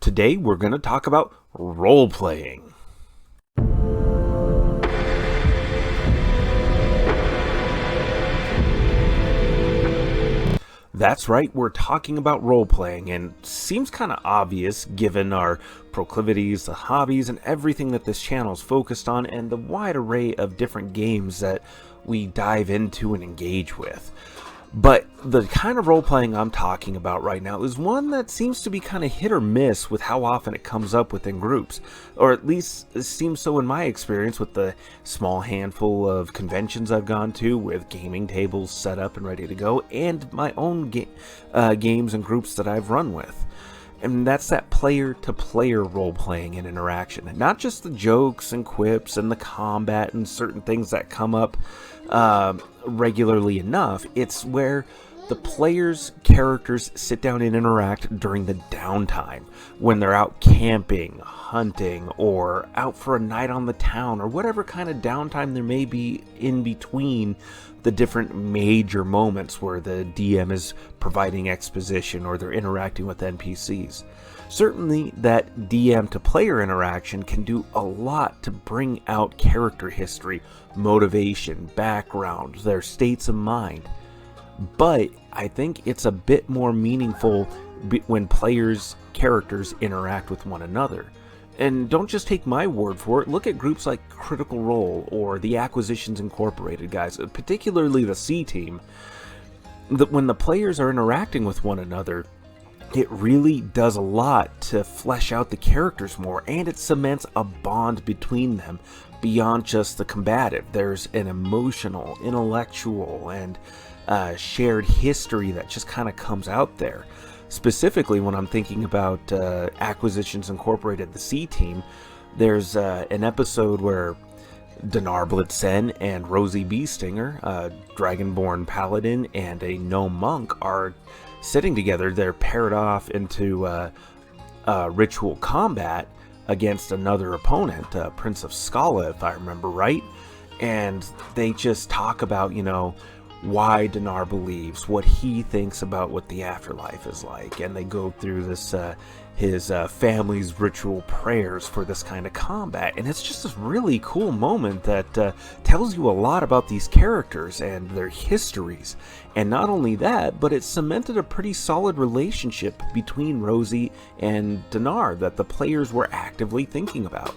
Today we're going to talk about role-playing. That's right, we're talking about role-playing, and it seems kind of obvious given our proclivities, the hobbies, and everything that this channel is focused on, and the wide array of different games that we dive into and engage with. But the kind of role-playing I'm talking about right now is one that seems to be kind of hit or miss with how often it comes up within groups. Or at least it seems so in my experience with the small handful of conventions I've gone to with gaming tables set up and ready to go, and my own games and groups that I've run with. And that's that player-to-player role-playing and interaction. And not just the jokes and quips and the combat and certain things that come up regularly enough. It's where the players' characters sit down and interact during the downtime, when they're out camping, hunting, or out for a night on the town, or whatever kind of downtime there may be in between the different major moments where the DM is providing exposition or they're interacting with NPCs. Certainly that DM to player interaction can do a lot to bring out character history, motivation, background, their states of mind. But I think it's a bit more meaningful when players' characters interact with one another. And don't just take my word for it, look at groups like Critical Role or the Acquisitions Incorporated guys, particularly the C team. When the players are interacting with one another, it really does a lot to flesh out the characters more, and it cements a bond between them beyond just the combative. There's an emotional, intellectual, and shared history that just kind of comes out there. Specifically, when I'm thinking about Acquisitions Incorporated, the C team, there's an episode where Dinar Blitzen and Rosie Beestinger, a Dragonborn Paladin and a Gnome Monk, are sitting together. They're paired off into ritual combat against another opponent, Prince of Scala, if I remember right. And they just talk about, why Dinar believes, what he thinks about what the afterlife is like, and they go through this his family's ritual prayers for this kind of combat, and it's just this really cool moment that tells you a lot about these characters and their histories. And not only that, but it cemented a pretty solid relationship between Rosie and Dinar that the players were actively thinking about.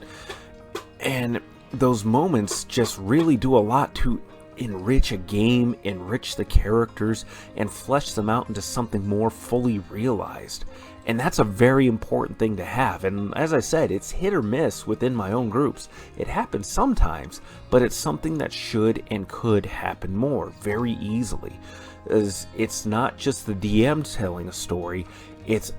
And those moments just really do a lot to enrich a game, enrich the characters, and flesh them out into something more fully realized. And that's a very important thing to have. And as I said, it's hit or miss within my own groups. It happens sometimes, but it's something that should and could happen more very easily. It's not just the DM telling a story, it's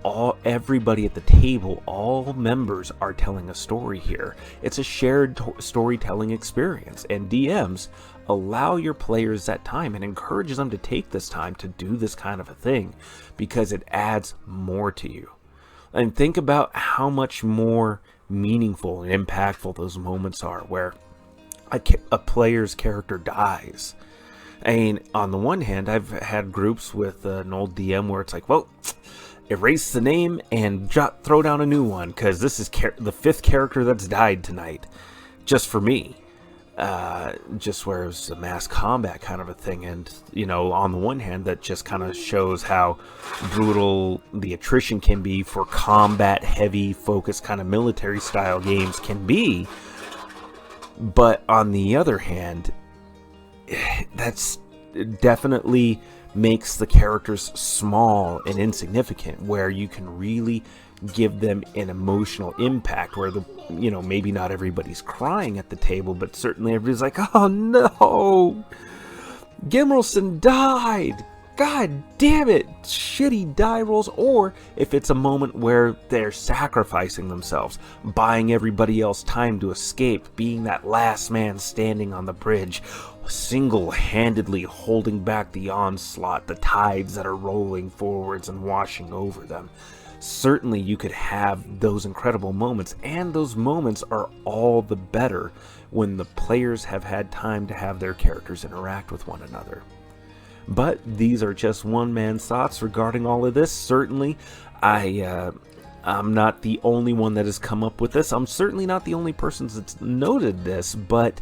everybody at the table, all members are telling a story here. It's a shared storytelling experience, and DMs allow your players that time and encourages them to take this time to do this kind of a thing because it adds more to you. And think about how much more meaningful and impactful those moments are where a player's character dies. I mean, on the one hand, I've had groups with an old DM where it's like, well, erase the name and throw down a new one because this is the fifth character that's died tonight, just for me. Just where it was a mass combat kind of a thing, and on the one hand that just kind of shows how brutal the attrition can be for combat heavy focused kind of military style games can be, but on the other hand, that's definitely makes the characters small and insignificant, where you can really give them an emotional impact where maybe not everybody's crying at the table, but certainly everybody's like, oh no, Gimrelson died, god damn it, shitty die rolls. Or if it's a moment where they're sacrificing themselves, buying everybody else time to escape, being that last man standing on the bridge, single-handedly holding back the onslaught, the tides that are rolling forwards and washing over them. Certainly you could have those incredible moments, and those moments are all the better when the players have had time to have their characters interact with one another. But these are just one man's thoughts regarding all of this. Certainly I I'm not the only one that has come up with this. I'm certainly not the only person that's noted this, but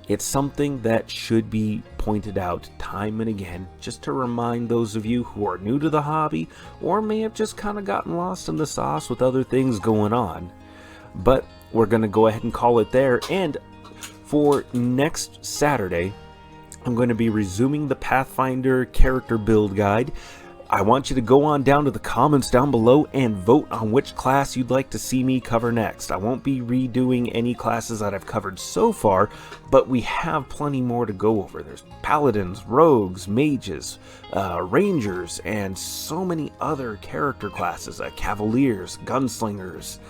it's something that should be pointed out time and again, just to remind those of you who are new to the hobby or may have just kind of gotten lost in the sauce with other things going on. But we're going to go ahead and call it there, and for next Saturday, I'm going to be resuming the Pathfinder Character Build Guide. I want you to go on down to the comments down below and vote on which class you'd like to see me cover next. I won't be redoing any classes that I've covered so far, but we have plenty more to go over. There's paladins, rogues, mages, rangers, and so many other character classes, cavaliers, gunslingers.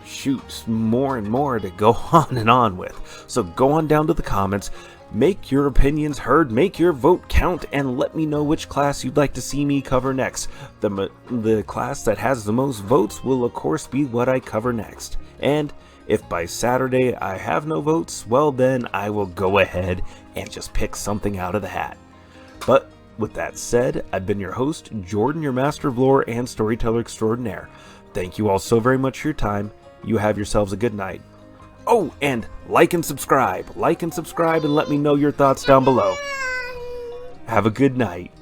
Shoot, more and more to go on and on with. So go on down to the comments, make your opinions heard, make your vote count, and let me know which class you'd like to see me cover next. The class that has the most votes will of course be what I cover next. And if by Saturday I have no votes, well then I will go ahead and just pick something out of the hat. But with that said, I've been your host, Jordan, your master of lore and storyteller extraordinaire. Thank you all so very much for your time. You have yourselves a good night. Oh, and like and subscribe and let me know your thoughts down below. Have a good night.